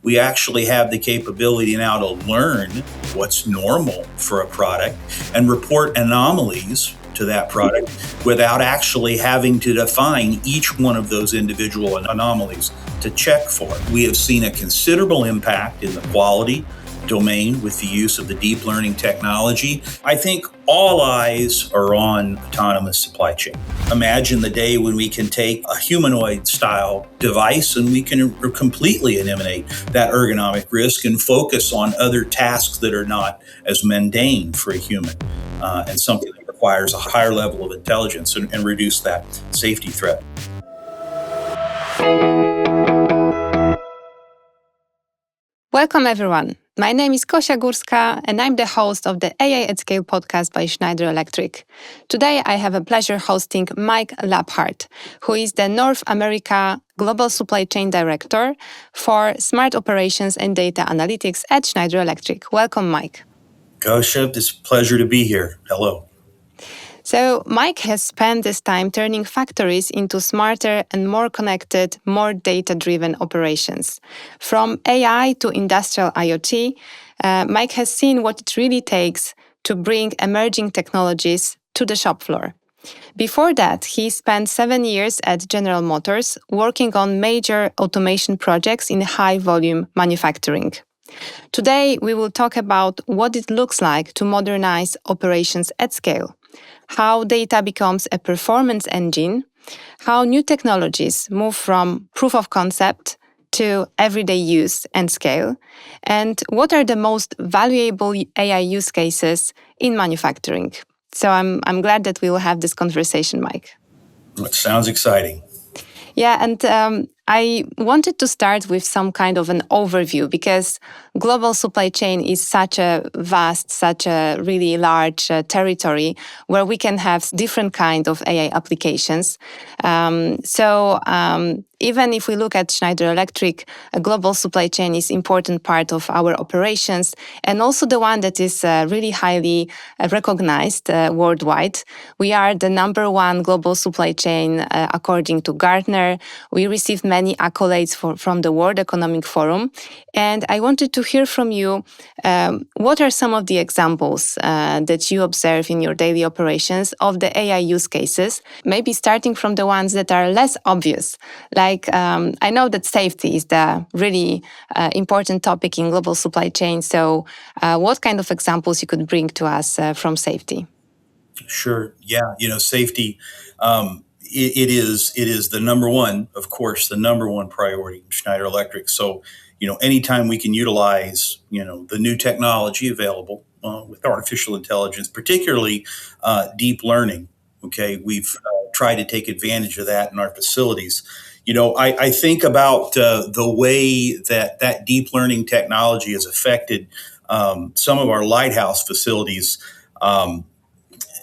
we actually have the capability now to learn what's normal for a product and report anomalies to that product without actually having to define each one of those individual anomalies to check for. We have seen a considerable impact in the quality domain with the use of the deep learning technology. I think all eyes are on autonomous supply chain. Imagine the day when we can take a humanoid style device and we can completely eliminate that ergonomic risk and focus on other tasks that are not as mundane for a human and something that requires a higher level of intelligence and reduce that safety threat. Welcome, everyone. My name is Kosia Górska, and I'm the host of the AI at Scale podcast by Schneider Electric. Today, I have a pleasure hosting Mike Labhart, who is the North America Global Supply Chain Director for Smart Operations and Data Analytics at Schneider Electric. Welcome, Mike. Kosia, it's a pleasure to be here. Hello. So Mike has spent this time turning factories into smarter and more connected, more data-driven operations. From AI to industrial IoT, Mike has seen what it really takes to bring emerging technologies to the shop floor. Before that, he spent 7 years at General Motors working on major automation projects in high-volume manufacturing. Today, we will talk about what it looks like to modernize operations at scale, how data becomes a performance engine, how new technologies move from proof of concept to everyday use and scale, and what are the most valuable AI use cases in manufacturing. So I'm glad that we will have this conversation, Mike. It sounds exciting. Yeah, and I wanted to start with some kind of an overview because global supply chain is such a vast, such a really large territory where we can have different kind of AI applications. So even if we look at Schneider Electric, a global supply chain is important part of our operations and also the one that is really highly recognized worldwide. We are the #1 global supply chain according to Gartner. We received many accolades from the World Economic Forum. And I wanted to hear from you, what are some of the examples that you observe in your daily operations of the AI use cases, maybe starting from the ones that are less obvious. Like, I know that safety is the really important topic in global supply chain. So what kind of examples you could bring to us from safety? Sure. Yeah. Safety, it is the #1, of course, the #1 priority in Schneider Electric. So, anytime we can utilize, the new technology available with artificial intelligence, particularly deep learning, okay, we've tried to take advantage of that in our facilities. I think about the way that deep learning technology has affected some of our lighthouse facilities.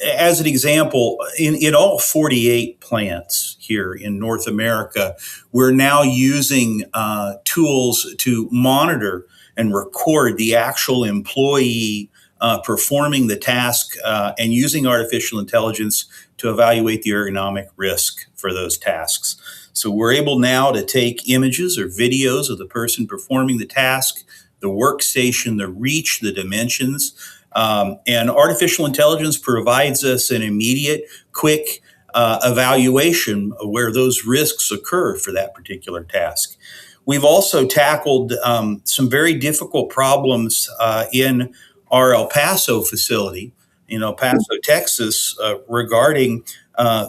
As an example, in all 48 plants here in North America, we're now using tools to monitor and record the actual employee performing the task and using artificial intelligence to evaluate the ergonomic risk for those tasks. So we're able now to take images or videos of the person performing the task, the workstation, the reach, the dimensions, and artificial intelligence provides us an immediate, quick evaluation of where those risks occur for that particular task. We've also tackled some very difficult problems in our El Paso facility, in El Paso, Texas, regarding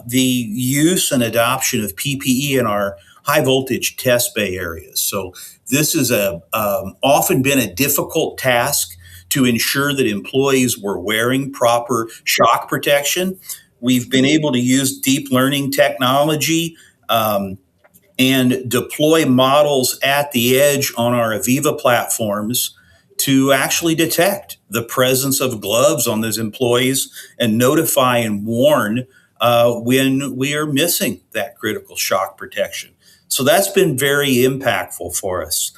the use and adoption of PPE in our high voltage test bay areas. So this has often been a difficult task to ensure that employees were wearing proper shock protection. We've been able to use deep learning technology and deploy models at the edge on our Aviva platforms to actually detect the presence of gloves on those employees and notify and warn when we are missing that critical shock protection. So that's been very impactful for us.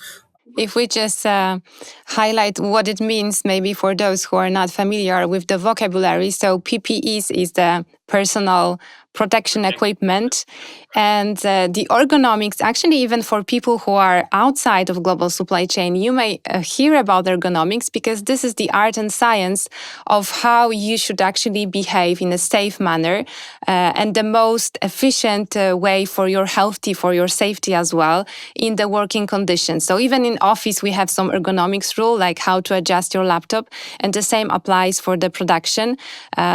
If we just highlight what it means, maybe for those who are not familiar with the vocabulary. So PPEs is the personal protection equipment. And the ergonomics, actually, even for people who are outside of global supply chain, you may hear about ergonomics because this is the art and science of how you should actually behave in a safe manner and the most efficient way for your healthy, for your safety as well in the working conditions. So even in office, we have some ergonomics rule, like how to adjust your laptop, and the same applies for the production.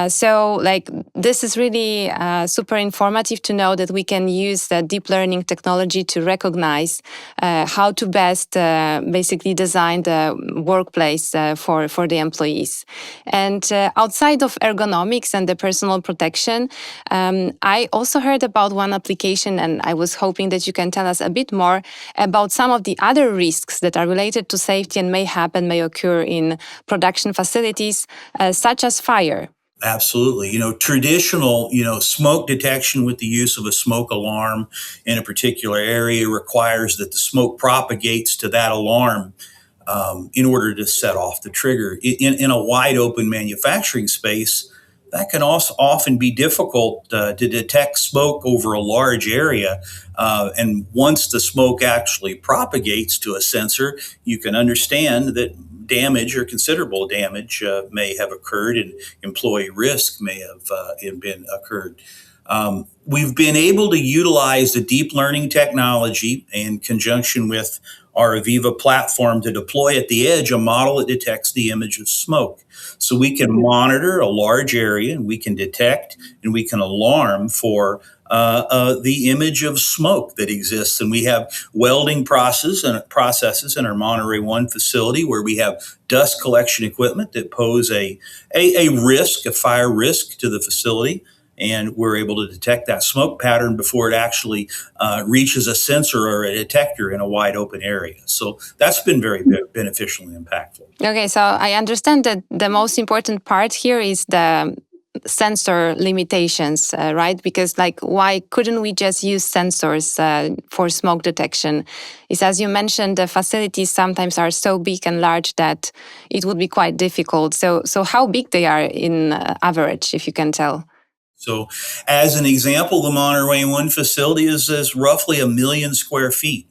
So like this is really super informative to know that we can use the deep learning technology to recognize how to best basically design the workplace for the employees. And outside of ergonomics and the personal protection, I also heard about one application, and I was hoping that you can tell us a bit more about some of the other risks that are related to safety and may happen, may occur in production facilities, such as fire. Absolutely. Traditional, smoke detection with the use of a smoke alarm in a particular area requires that the smoke propagates to that alarm in order to set off the trigger. In a wide open manufacturing space, that can also often be difficult to detect smoke over a large area. And once the smoke actually propagates to a sensor, you can understand that damage or considerable damage may have occurred and employee risk may have been occurred. We've been able to utilize the deep learning technology in conjunction with our Aviva platform to deploy at the edge a model that detects the image of smoke. So we can monitor a large area and we can detect and we can alarm for the image of smoke that exists. And we have welding processes in our Monterey 1 facility where we have dust collection equipment that pose a risk, a fire risk to the facility. And we're able to detect that smoke pattern before it actually reaches a sensor or a detector in a wide open area. So that's been very beneficial and impactful. Okay, so I understand that the most important part here is the sensor limitations, right? Because like, why couldn't we just use sensors for smoke detection? Is, as you mentioned, the facilities sometimes are so big and large that it would be quite difficult. So how big they are in average, if you can tell? So, as an example, the Monterey 1 facility is roughly 1 million square feet.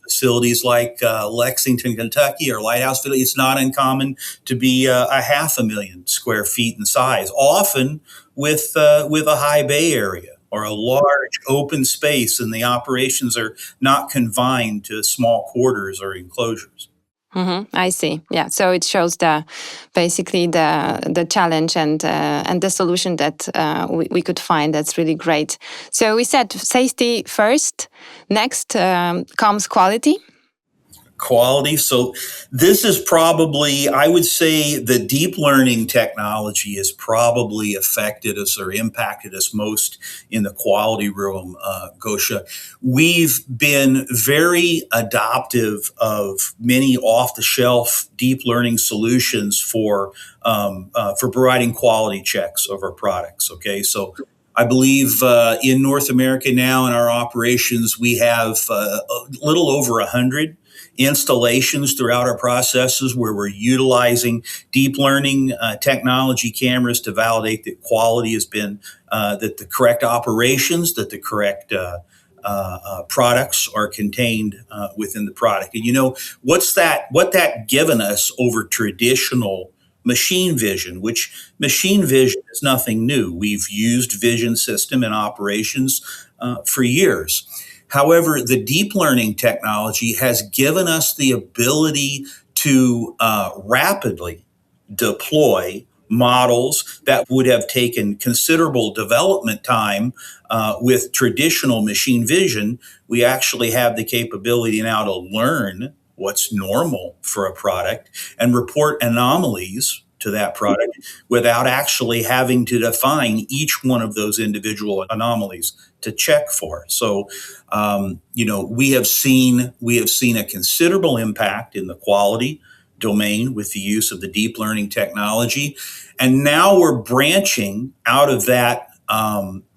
Facilities like Lexington, Kentucky, or Lighthouse Village, it's not uncommon to be a 500,000 square feet in size, often with a high bay area or a large open space, and the operations are not confined to small quarters or enclosures. I see. Yeah. So it shows basically the challenge and the solution that we could find. That's really great. So we said safety first. Next comes quality. Quality. So this is probably, I would say, the deep learning technology has probably affected us or impacted us most in the quality room, Gosha. We've been very adoptive of many off-the-shelf deep learning solutions for providing quality checks of our products. Okay, so I believe in North America now in our operations, we have a little over 100 installations throughout our processes where we're utilizing deep learning technology cameras to validate that quality has been, that the correct operations, that the correct products are contained within the product. And what that given us over traditional machine vision, which machine vision is nothing new. We've used vision system in operations for years. However, the deep learning technology has given us the ability to rapidly deploy models that would have taken considerable development time with traditional machine vision. We actually have the capability now to learn what's normal for a product and report anomalies to that product without actually having to define each one of those individual anomalies to check for. So, we have seen a considerable impact in the quality domain with the use of the deep learning technology, and now we're branching out of that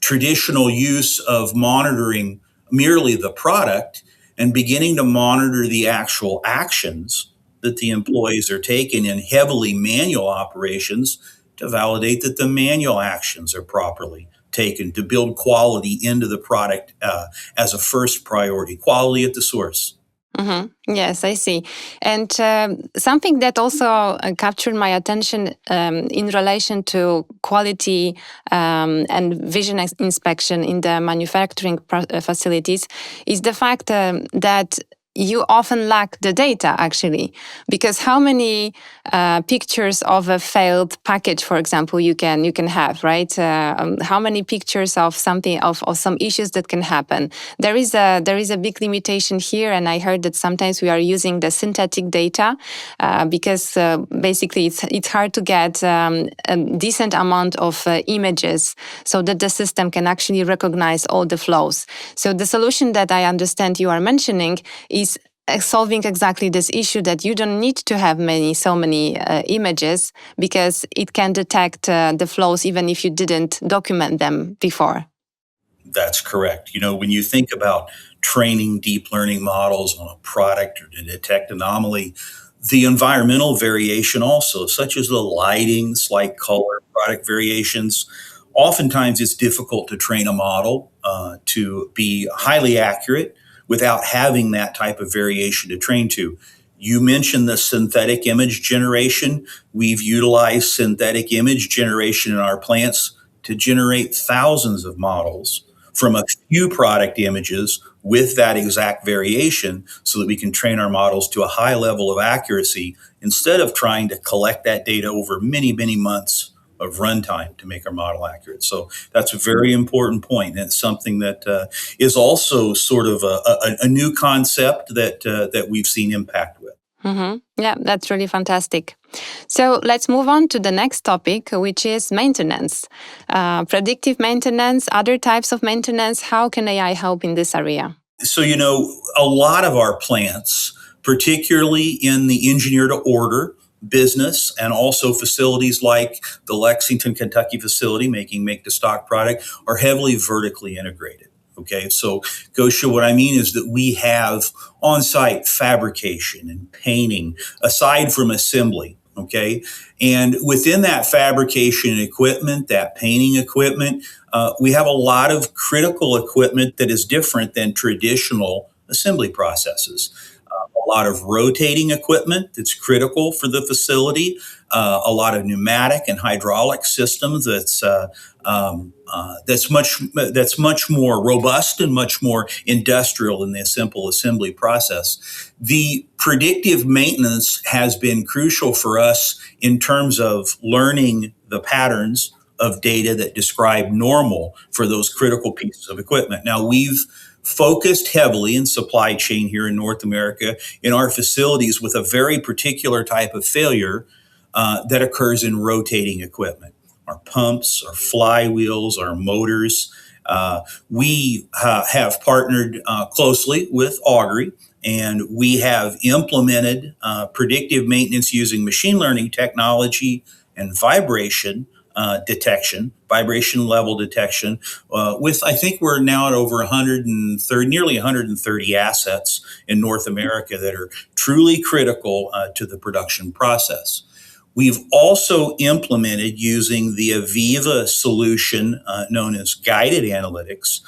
traditional use of monitoring merely the product and beginning to monitor the actual actions that the employees are taking in heavily manual operations to validate that the manual actions are properly taken to build quality into the product as a first priority, quality at the source. Yes, I see. And something that also captured my attention in relation to quality and vision inspection in the manufacturing facilities is the fact that you often lack the data actually, because how many pictures of a failed package, for example, you can have, right? How many pictures of something of some issues that can happen? There is a big limitation here, and I heard that sometimes we are using the synthetic data because basically it's hard to get a decent amount of images so that the system can actually recognize all the flows. So the solution that I understand you are mentioning is solving exactly this issue, that you don't need to have so many images, because it can detect the flows even if you didn't document them before. That's correct. When you think about training deep learning models on a product or to detect anomaly, the environmental variation also, such as the lighting, slight color, product variations, oftentimes it's difficult to train a model to be highly accurate without having that type of variation to train to. You mentioned the synthetic image generation. We've utilized synthetic image generation in our plants to generate thousands of models from a few product images with that exact variation so that we can train our models to a high level of accuracy instead of trying to collect that data over many, many months of runtime to make our model accurate. So that's a very important point. And it's something that is also sort of a new concept that we've seen impact with. Yeah, that's really fantastic. So let's move on to the next topic, which is maintenance. Predictive maintenance, other types of maintenance. How can AI help in this area? So, a lot of our plants, particularly in the engineer to order business, and also facilities like the Lexington, Kentucky facility making make to stock product, are heavily vertically integrated. Okay, so Gosha, what I mean is that we have on-site fabrication and painting aside from assembly. Okay, and within that fabrication equipment, that painting equipment, we have a lot of critical equipment that is different than traditional assembly processes. A lot of rotating equipment that's critical for the facility, a lot of pneumatic and hydraulic systems that's much more robust and much more industrial in the simple assembly process. The predictive maintenance has been crucial for us in terms of learning the patterns of data that describe normal for those critical pieces of equipment. Now, we've focused heavily in supply chain here in North America in our facilities with a very particular type of failure that occurs in rotating equipment. Our pumps, our flywheels, our motors. We have partnered closely with Augury, and we have implemented predictive maintenance using machine learning technology and vibration detection, vibration level detection. I think we're now at over 130, nearly 130 assets in North America that are truly critical to the production process. We've also implemented using the Aviva solution known as guided analytics.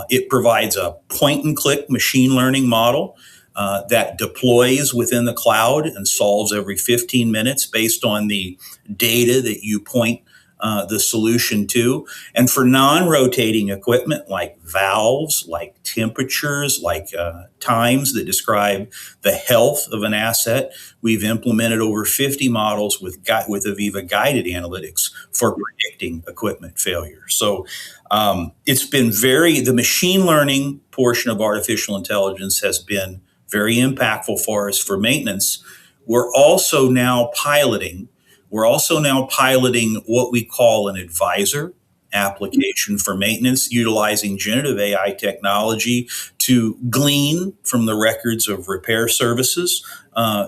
It provides a point and click machine learning model that deploys within the cloud and solves every 15 minutes based on the data that you point the solution to. And for non-rotating equipment like valves, like temperatures, like times that describe the health of an asset, we've implemented over 50 models with Aviva guided analytics for predicting equipment failure. So it's been the machine learning portion of artificial intelligence has been very impactful for us for maintenance. We're also now piloting what we call an advisor application for maintenance, utilizing generative AI technology to glean from the records of repair services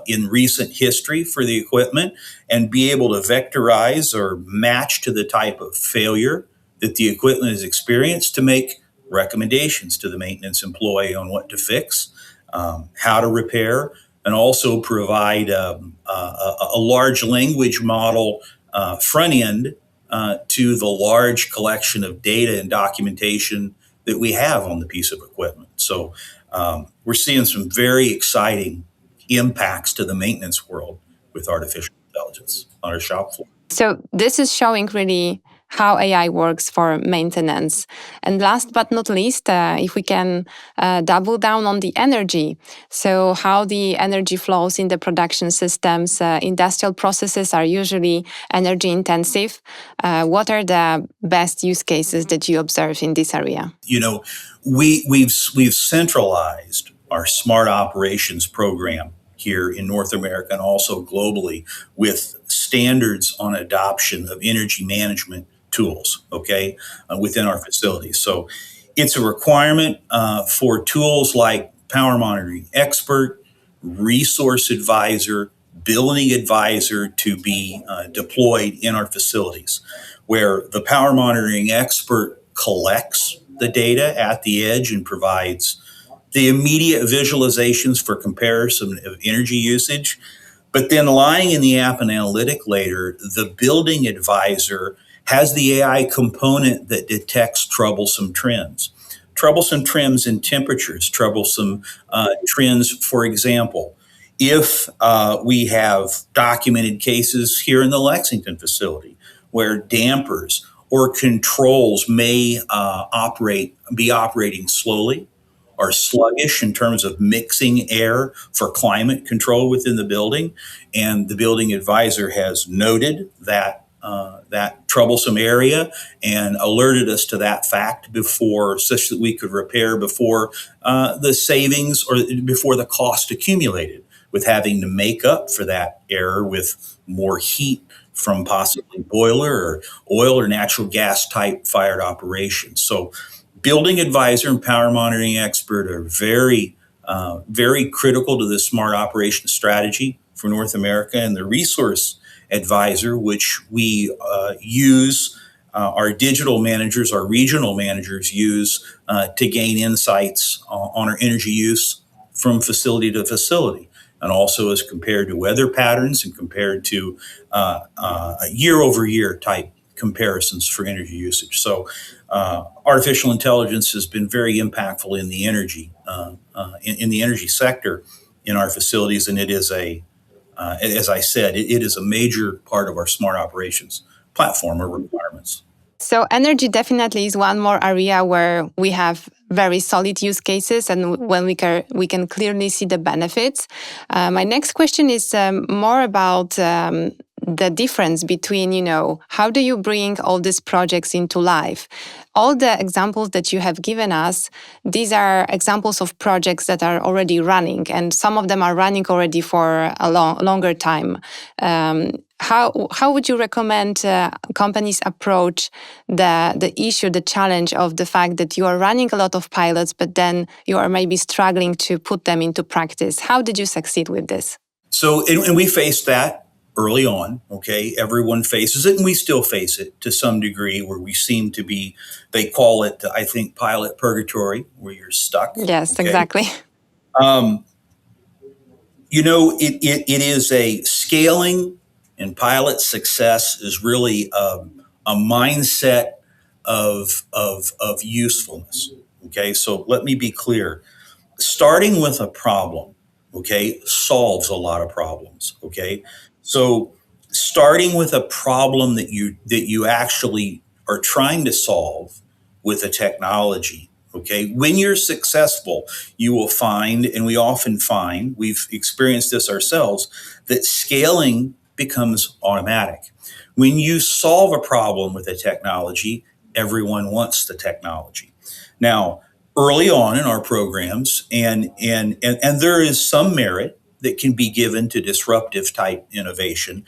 in recent history for the equipment and be able to vectorize or match to the type of failure that the equipment has experienced to make recommendations to the maintenance employee on what to fix, how to repair, and also provide a large language model front end to the large collection of data and documentation that we have on the piece of equipment. So we're seeing some very exciting impacts to the maintenance world with artificial intelligence on our shop floor. So this is showing really how AI works for maintenance. And last but not least, if we can double down on the energy. So how the energy flows in the production systems, industrial processes are usually energy intensive. What are the best use cases that you observe in this area? You know, we've centralized our smart operations program here in North America and also globally with standards on adoption of energy management tools, okay, within our facilities. So it's a requirement for tools like Power Monitoring Expert, Resource Advisor, Building Advisor to be deployed in our facilities, where the Power Monitoring Expert collects the data at the edge and provides the immediate visualizations for comparison of energy usage. But then lying in the app and analytic layer, the building advisor has the AI component that detects troublesome trends. Troublesome trends in temperatures, troublesome trends, for example. If we have documented cases here in the Lexington facility where dampers or controls may be operating slowly or sluggish in terms of mixing air for climate control within the building. And the building advisor has noted that troublesome area and alerted us to that fact before, such that we could repair before the savings or before the cost accumulated with having to make up for that error with more heat from possibly boiler or oil or natural gas type fired operations. So building advisor and power monitoring expert are very critical to the smart operations strategy for North America. And the resource advisor, which we use, our digital managers, our regional managers use to gain insights on our energy use from facility to facility, and also as compared to weather patterns and compared to year over year type comparisons for energy usage. So artificial intelligence has been very impactful in the energy sector in our facilities, and it is as I said, it is a major part of our smart operations platform or requirements. So energy definitely is one more area where we have very solid use cases and when we can clearly see the benefits. My next question is more about the difference between, how do you bring all these projects into life? All the examples that you have given us, these are examples of projects that are already running, and some of them are running already for a longer time. How would you recommend companies approach the issue, the challenge of the fact that you are running a lot of pilots, but then you are maybe struggling to put them into practice? How did you succeed with this? So, and we faced that early on, okay? Everyone faces it, and we still face it to some degree, where we seem to be, they call it, I think, pilot purgatory, where you're stuck. Yes, okay? exactly. It is a scaling, and pilot success is really a mindset of usefulness, okay? So let me be clear. Starting with a problem, okay, solves a lot of problems, okay? So starting with a problem that you actually are trying to solve with a technology, okay, when you're successful, you will find, and we often find, we've experienced this ourselves, that scaling becomes automatic. When you solve a problem with a technology, everyone wants the technology. Now, early on in our programs, and there is some merit that can be given to disruptive type innovation,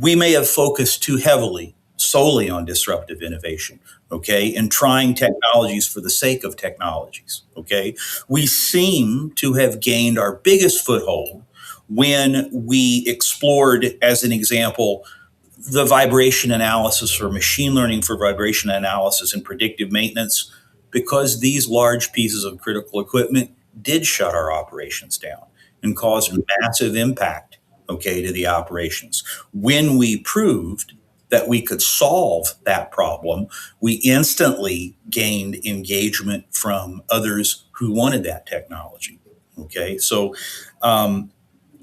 we may have focused too heavily solely on disruptive innovation, okay, and trying technologies for the sake of technologies, okay. We seem to have gained our biggest foothold when we explored, as an example, the vibration analysis or machine learning for vibration analysis and predictive maintenance, because these large pieces of critical equipment did shut our operations down and caused massive impact, okay, to the operations. When we proved that we could solve that problem, we instantly gained engagement from others who wanted that technology. Okay, so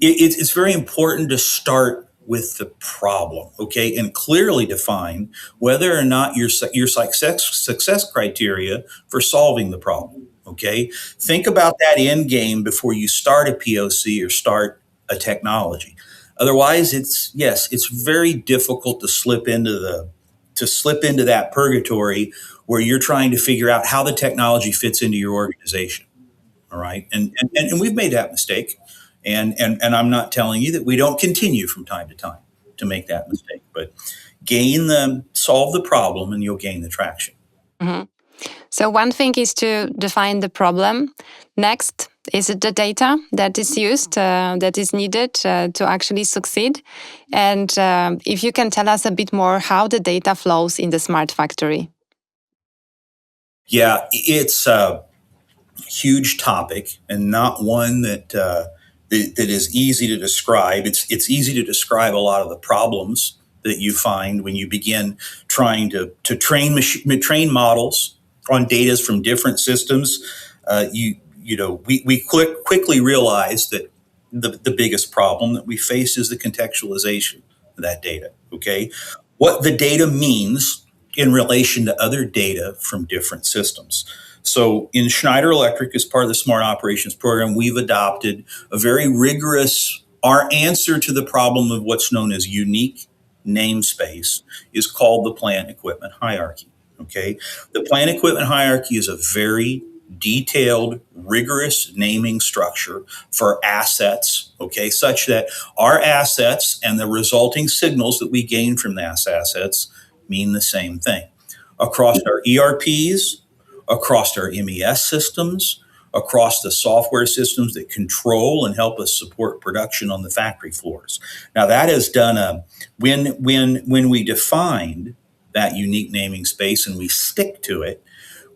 it's very important to start with the problem, okay, and clearly define whether or not your success criteria for solving the problem. Okay, think about that end game before you start a POC or start a technology. Otherwise, it's very difficult to slip into that purgatory where you're trying to figure out how the technology fits into your organization. All right. And we've made that mistake. And I'm not telling you that we don't continue from time to time to make that mistake, but solve the problem and you'll gain the traction. Mhm. So one thing is to define the problem. Next, is it the data that is used, that is needed to actually succeed? And if you can tell us a bit more how the data flows in the smart factory. Yeah, it's a huge topic and not one that is easy to describe. It's easy to describe a lot of the problems that you find when you begin trying to train models on data from different systems. We quickly realize that the biggest problem that we face is the contextualization of that data. Okay, what the data means in relation to other data from different systems. So in Schneider Electric, as part of the Smart Operations Program, we've adopted a very rigorous, our answer to the problem of what's known as unique namespace is called the plant equipment hierarchy. Okay. The plant equipment hierarchy is a very detailed, rigorous naming structure for assets, okay, such that our assets and the resulting signals that we gain from those assets mean the same thing. Across our ERPs, across our MES systems, across the software systems that control and help us support production on the factory floors. Now that has done when we defined that unique naming space and we stick to it,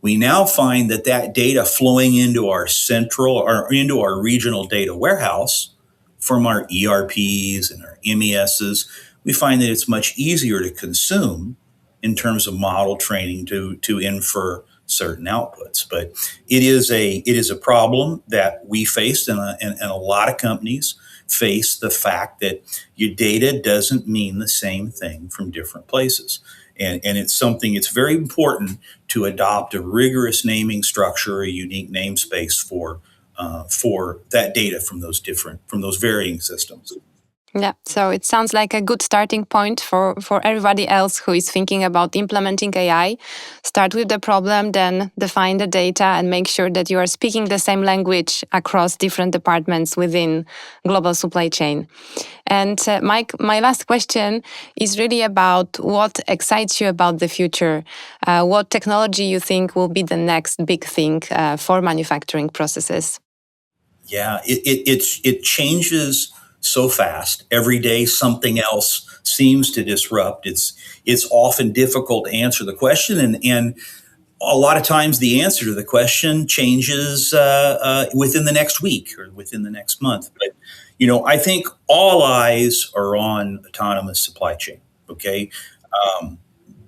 we now find that data flowing into our central or into our regional data warehouse from our ERPs and our MESs, we find that it's much easier to consume in terms of model training to infer certain outputs. But it is a problem that we face, and a lot of companies face the fact that your data doesn't mean the same thing from different places. And it's very important to adopt a rigorous naming structure, a unique namespace for that data from those varying systems. Yeah, so it sounds like a good starting point for everybody else who is thinking about implementing AI. Start with the problem, then define the data and make sure that you are speaking the same language across different departments within global supply chain. And Mike, my last question is really about what excites you about the future. What technology you think will be the next big thing for manufacturing processes? Yeah, it changes so fast. Every day, something else seems to disrupt. It's often difficult to answer the question, and a lot of times the answer to the question changes within the next week or within the next month. But I think all eyes are on autonomous supply chain. Okay, um,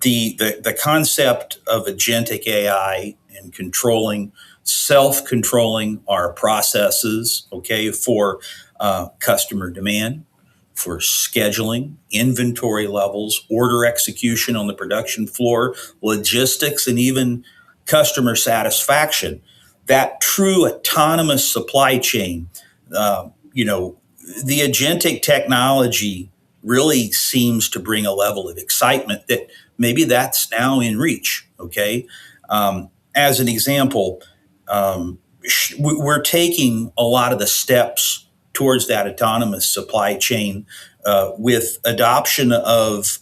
the concept of agentic AI and self-controlling our processes, okay, for customer demand, for scheduling, inventory levels, order execution on the production floor, logistics, and even customer satisfaction. That true autonomous supply chain, uh, you know, the agentic technology really seems to bring a level of excitement that maybe that's now in reach. Okay. As an example, we're taking a lot of the steps towards that autonomous supply chain with adoption of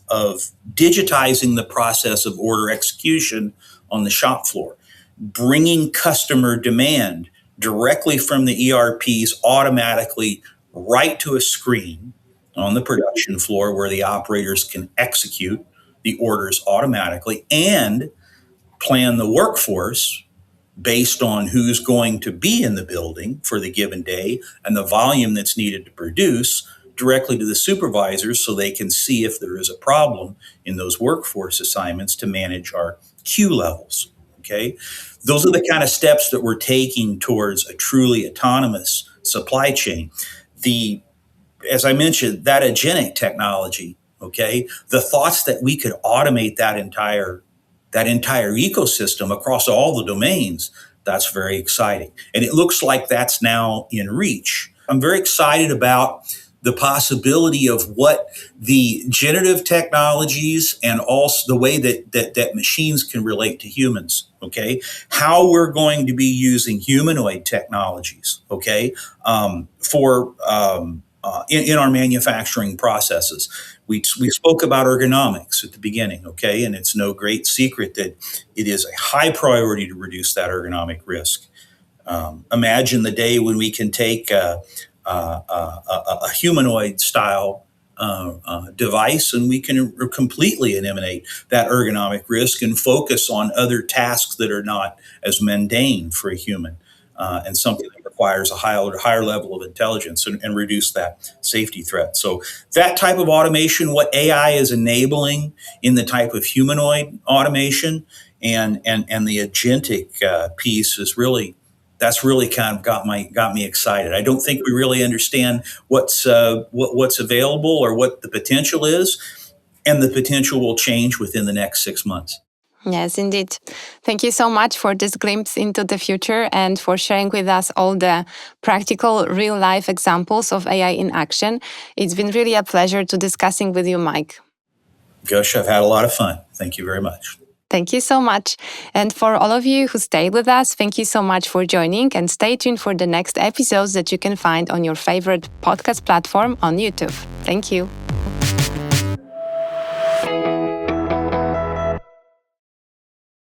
digitizing the process of order execution on the shop floor, bringing customer demand directly from the ERPs automatically right to a screen on the production floor where the operators can execute the orders automatically and plan the workforce based on who's going to be in the building for the given day and the volume that's needed to produce directly to the supervisors so they can see if there is a problem in those workforce assignments to manage our queue levels. Okay. Those are the kind of steps that we're taking towards a truly autonomous supply chain. The As I mentioned, that agentic technology, okay, the thoughts that we could automate that entire ecosystem across all the domains, that's very exciting. And it looks like that's now in reach. I'm very excited about the possibility of what the generative technologies and also the way that machines can relate to humans, okay? How we're going to be using humanoid technologies, okay, in our manufacturing processes. We spoke about ergonomics at the beginning, okay, and it's no great secret that it is a high priority to reduce that ergonomic risk. Imagine the day when we can take a humanoid style device and we can completely eliminate that ergonomic risk and focus on other tasks that are not as mundane for a human, and something that requires a higher level of intelligence, and reduce that safety threat. So that type of automation, what AI is enabling in the type of humanoid automation and the agentic piece is really, that's really kind of got me excited. I don't think we really understand what's available or what the potential is, and the potential will change within the next 6 months. Yes, indeed. Thank you so much for this glimpse into the future and for sharing with us all the practical, real life examples of AI in action. It's been really a pleasure to discussing with you, Mike. Gush, I've had a lot of fun. Thank you very much. Thank you so much. And for all of you who stayed with us, thank you so much for joining, and stay tuned for the next episodes that you can find on your favorite podcast platform on YouTube. Thank you.